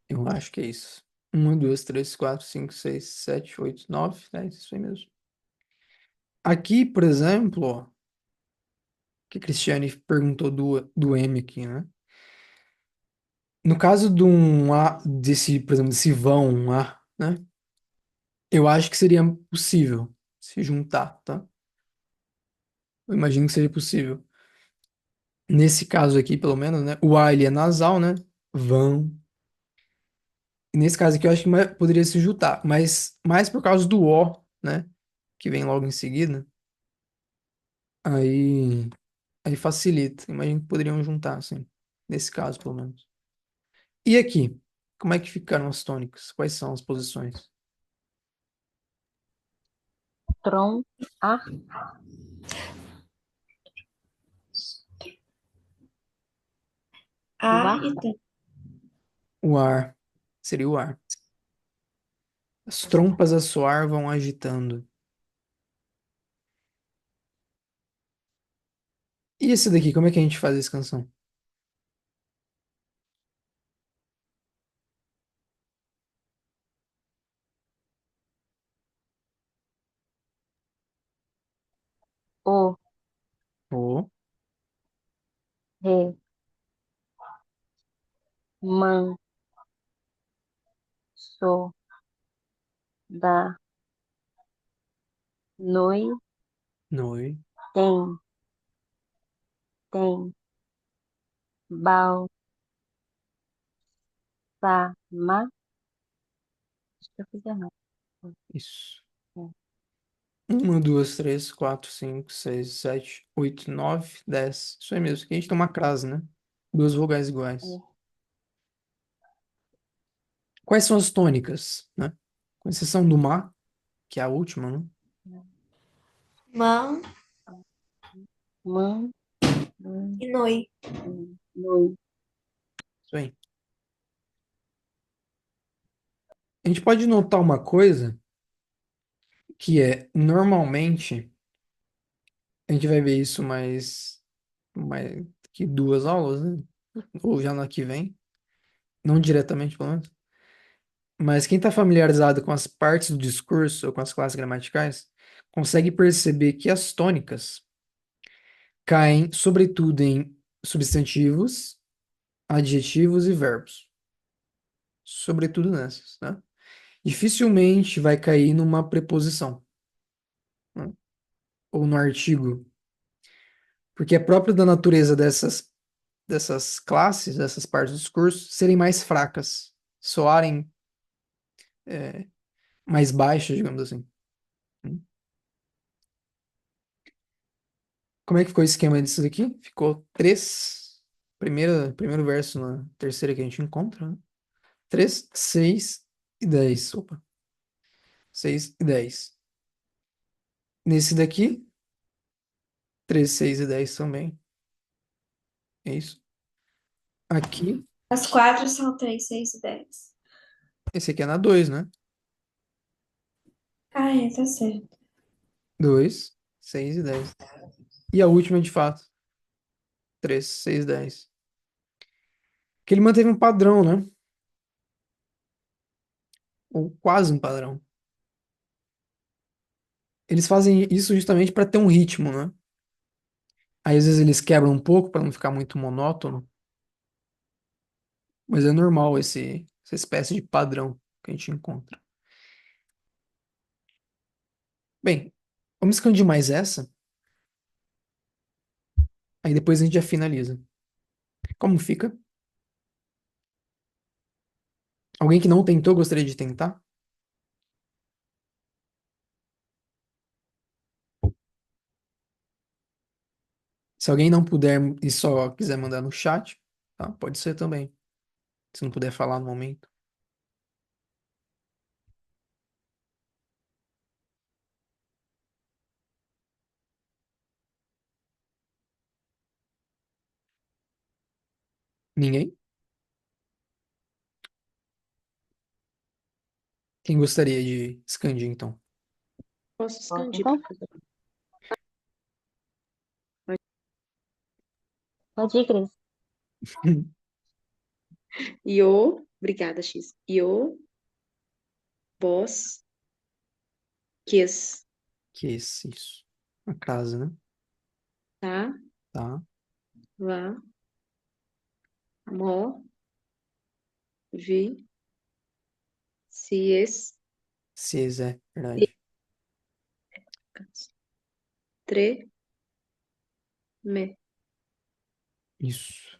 Eu acho que é isso. Uma, duas, três, quatro, cinco, seis, sete, oito, nove, 10. Isso aí mesmo. Aqui, por exemplo, ó, que a Cristiane perguntou do M aqui, né? No caso de um A, desse, por exemplo, desse vão, um A, né? Eu acho que seria possível se juntar, tá? Eu imagino que seria possível. Nesse caso aqui, pelo menos, né? O A ele é nasal, né? Vão. E nesse caso aqui, eu acho que poderia se juntar, mas mais por causa do O, né? Que vem logo em seguida. Aí, aí facilita. Imagino que poderiam juntar, assim. Nesse caso, pelo menos. E aqui? Como é que ficaram as tônicas? Quais são as posições? Tron, ar, A var, e Tan. O ar. Seria o ar. As trompas a soar vão agitando. E esse daqui, como é que a gente faz essa canção? o, O, re, man, so, da, noi, noi, tem, bal, sa, ma. Acho que eu fiz errado. isso. É. Uma, duas, três, quatro, cinco, seis, sete, oito, nove, 10. Isso aí mesmo. Aqui a gente tem uma crase, né? Duas vogais iguais. É. Quais são as tônicas, né? Com exceção do má, que é a última, né? Man Man, man, e Noi. noi, Isso aí. A gente pode notar uma coisa que é, normalmente, a gente vai ver isso mais que duas aulas, né? Ou já na que vem. Não diretamente, pelo menos. Mas quem está familiarizado com as partes do discurso ou com as classes gramaticais, consegue perceber que as tônicas caem sobretudo em substantivos, adjetivos e verbos. Sobretudo nessas, né? Dificilmente vai cair numa preposição, né? Ou no artigo, porque é próprio da natureza dessas classes, dessas partes do discurso, serem mais fracas, soarem mais baixas, digamos assim. Como é que ficou o esquema disso daqui? Ficou três. Primeiro verso na terceira que a gente encontra, né? 3, 6 e 10. Opa. 6 e 10. Nesse daqui, 3, 6 e 10 também. É isso. Aqui, As quatro são 3, 6 e 10. esse aqui é na 2, né? Ah, é, tá certo. 2, 6 e 10. E a última, de fato, 3, 6, 10. Que ele manteve um padrão, né? Ou quase um padrão. Eles fazem isso justamente para ter um ritmo, né? Aí, às vezes eles quebram um pouco para não ficar muito monótono. Mas é normal essa espécie de padrão que a gente encontra. Bem, vamos expandir mais essa, aí depois a gente já finaliza. Como fica? Alguém que não tentou gostaria de tentar? Se alguém não puder e só quiser mandar no chat, tá? Pode ser também. Se não puder falar no momento. Ninguém? Quem gostaria de expandir, então? Posso Posso, expandir, então? professor? Pode ir, Cris. Io, obrigada, X. Io, vós, quis, Que isso? A casa, né? tá? Tá. Vá, mó, vi, se, es, Se é verdade. tre, me. Isso.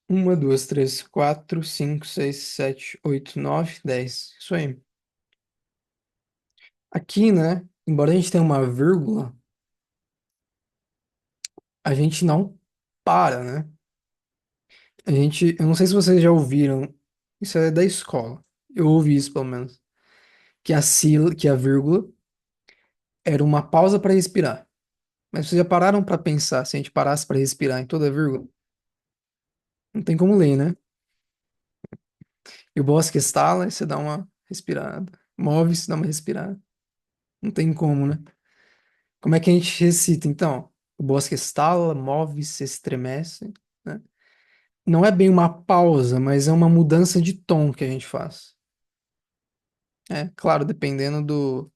Uma, duas, três, quatro, cinco, seis, sete, oito, nove, 10. Isso aí. Aqui, né? Embora a gente tenha uma vírgula, a gente não para, né? Eu não sei se vocês já ouviram, isso é da escola. Eu ouvi isso, pelo menos. Que a vírgula era uma pausa para respirar. Mas vocês já pararam para pensar se a gente parasse para respirar em toda vírgula? Não tem como ler, né? E o bosque estala, e você dá uma respirada. Move-se, dá uma respirada. Não tem como, né? Como é que a gente recita, então? O bosque estala, move-se, estremece, né? Não é bem uma pausa, mas é uma mudança de tom que a gente faz. É, claro, dependendo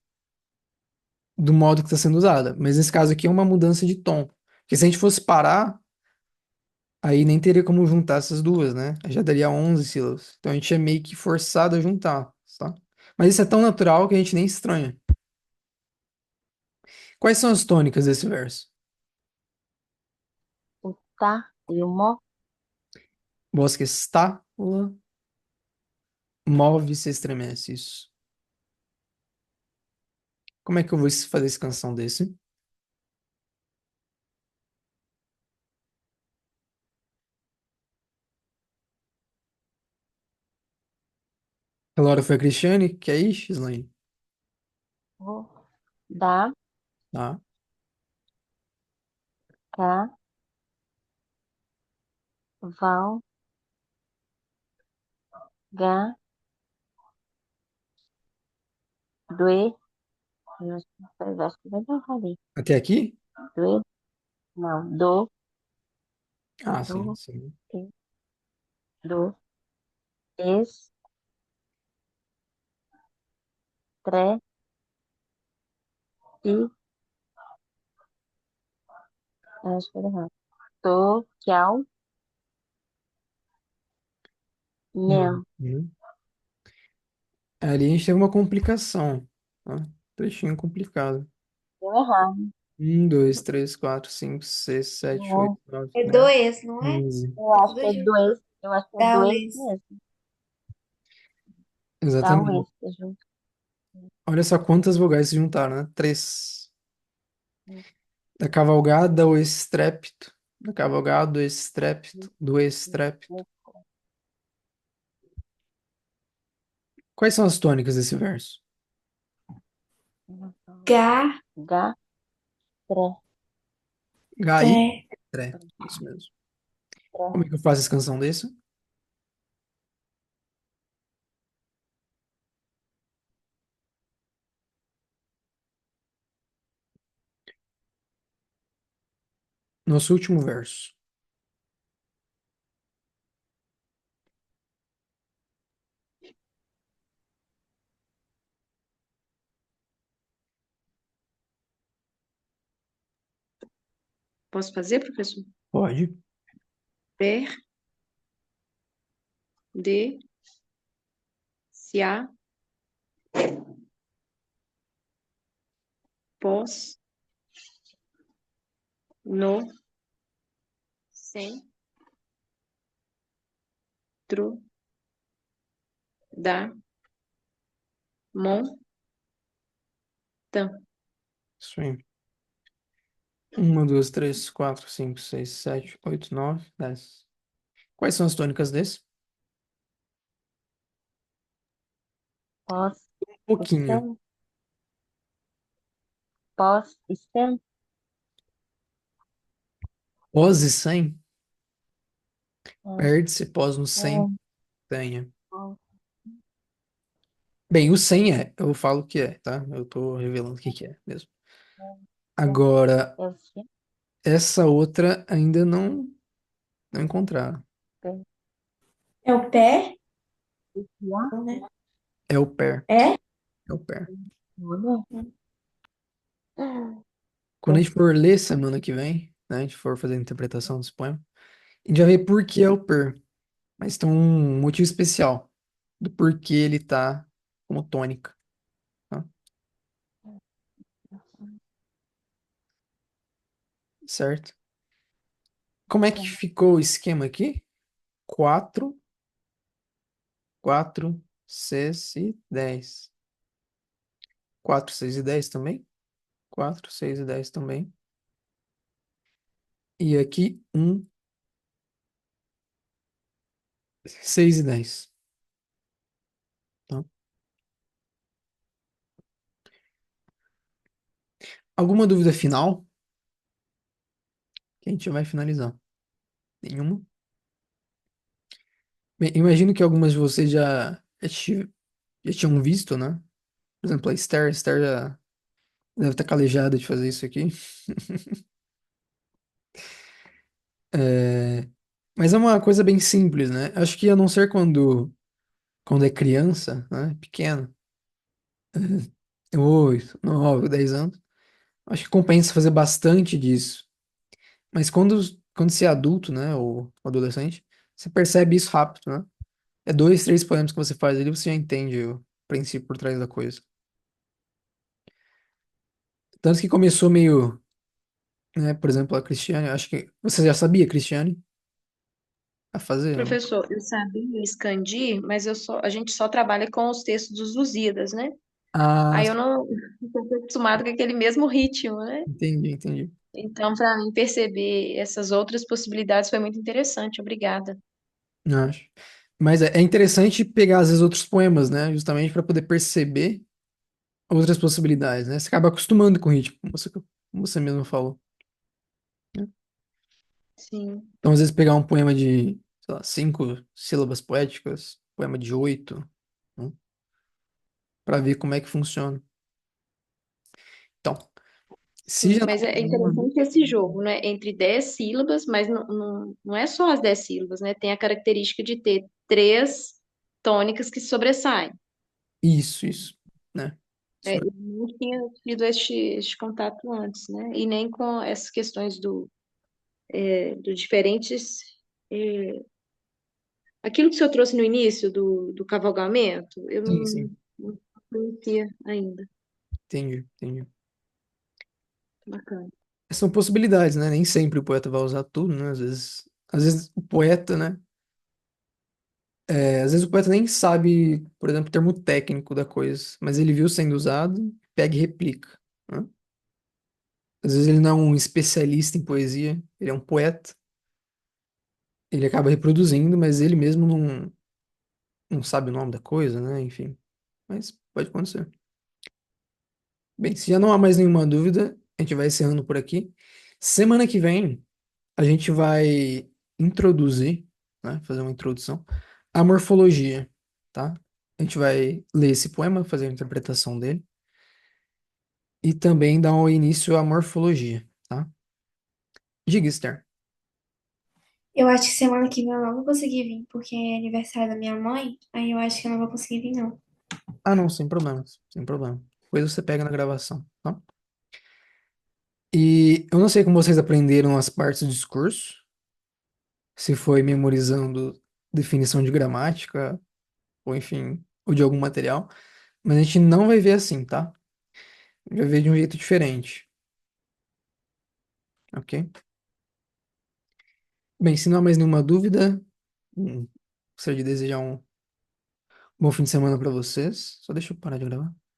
do modo que está sendo usada. Mas nesse caso aqui é uma mudança de tom. Porque se a gente fosse parar, aí nem teria como juntar essas duas, né? Aí já daria 11 sílabas. Então a gente é meio que forçado a juntar, tá? Mas isso é tão natural que a gente nem estranha. Quais são as tônicas desse verso? O tá e o mó. Bosque está, move-se, estremece. Isso. Como é que eu vou fazer essa canção desse? A Laura foi a Cristiane, que é isso, Gislaine? O, dá, Tá. cá, val, gá, doe. Eu acho que vai dar ali. Até aqui? Doe, não, do, Ah, sim, do, sim. e, do, es, tre, e, acho que vai errado. To, tchau, Uhum. mel. Ali a gente teve uma complicação, tá? Trechinho complicado. Deu errado. Um, dois, três, quatro, cinco, seis, sete, oito, Não, nove, É 10, dois, não é? 11. eu É acho tudo que é junto. dois. Eu acho que é dois Talvez. mesmo. Dá o Exatamente. esse junto. Olha só quantas vogais se juntaram, né? Três. Da cavalgada, o estrépito. Da cavalgada, o estrépito. Do estrépito. Quais são as tônicas desse verso? Gá, Gá, tre, Gai, tré. tré. Isso mesmo. tre. Como é que eu faço essa canção desse? Nosso último verso. Posso fazer, professor? Pode. Per, de, se há, pós, no, centro, da, montanha. Isso aí. Uma, duas, três, quatro, cinco, seis, sete, oito, nove, 10. Quais são as tônicas desse? Pós, Um pouquinho. stem, pós, stem, Pós e sem, é, perde-se, pós no sem, é, tenha. pós, Bem, o sem eu falo que é, tá? Eu tô revelando o que que é mesmo. é, Agora, é o stem, essa outra ainda não encontraram. É o pé, é, né? É o pair, É? é o pair. olha, Quando a gente for ler semana que vem, né, a gente for fazer a interpretação desse poema, a gente vai ver por que é o pair. Mas tem um motivo especial do porquê ele tá como tônica, tá? Certo? Como é que ficou o esquema aqui? 4, 4, 6 e 10. 4, 6 e 10 também. 4, 6 e 10 também. E aqui 1, 6 e 10. Tá? Alguma dúvida final? Que a gente vai finalizar. Nenhuma? Bem, imagino que algumas de vocês já tinham visto, né? Por exemplo, a Esther já deve estar calejada de fazer isso aqui. É, mas é uma coisa bem simples, né? Acho que a não ser quando é criança, né? Pequeno, 8, 9, 10 anos, acho que compensa fazer bastante disso. Mas quando você é adulto, né? Ou adolescente, você percebe isso rápido, né? É 2, 3 poemas que você faz ali, você já entende o princípio por trás da coisa. Tanto que começou meio, né? Por exemplo, a Cristiane, acho que você já sabia, Cristiane, a fazer, né? Professor, eu sabia escandir, mas a gente só trabalha com os textos dos Lusíadas, né? Ah, Aí eu não estou acostumado com aquele mesmo ritmo, né? entendi, entendi. Então, para mim perceber essas outras possibilidades foi muito interessante. Obrigada. Acho. Mas é interessante pegar, às vezes, outros poemas, né? Justamente para poder perceber outras possibilidades, né? Você acaba acostumando com o ritmo, como você mesmo falou, né? Sim, Então, às vezes, pegar um poema de, sei lá, 5 sílabas poéticas, poema de 8, né? Para ver como é que funciona. Então, se sim, já mas não é tem nenhuma... interessante esse jogo, né? Entre 10 sílabas, mas não é só as 10 sílabas, né? Tem a característica de ter três tônicas que sobressaem. Isso, né? Isso É, mesmo. eu não tinha tido este contato antes, né? E nem com essas questões do diferentes. é, Aquilo que o senhor trouxe no início do cavalgamento, eu Sim, sim. não conhecia ainda. Entendi, entendi. Bacana. São possibilidades, né? Nem sempre o poeta vai usar tudo, né? Às vezes o poeta, né? Às vezes o poeta nem sabe, por exemplo, o termo técnico da coisa, mas ele viu sendo usado, pega e replica, né? Às vezes ele não é um especialista em poesia, ele é um poeta, ele acaba reproduzindo, mas ele mesmo não sabe o nome da coisa, né? Enfim, mas pode acontecer. Bem, se já não há mais nenhuma dúvida, a gente vai encerrando por aqui. Semana que vem, a gente vai introduzir, né? Fazer uma introdução à morfologia, tá? A gente vai ler esse poema, fazer a interpretação dele. E também dá um início à morfologia, tá? Diga, Esther. Eu acho que semana que vem eu não vou conseguir vir, porque é aniversário da minha mãe. Aí eu acho que eu não vou conseguir vir, não. Ah, não, sem problemas, sem problema. Depois você pega na gravação, tá? E eu não sei como vocês aprenderam as partes do discurso, se foi memorizando definição de gramática, ou enfim, ou de algum material, mas a gente não vai ver assim, tá? A gente vai ver de um jeito diferente, ok? Bem, se não há mais nenhuma dúvida, gostaria de desejar um bom fim de semana para vocês. Só deixa eu parar de gravar.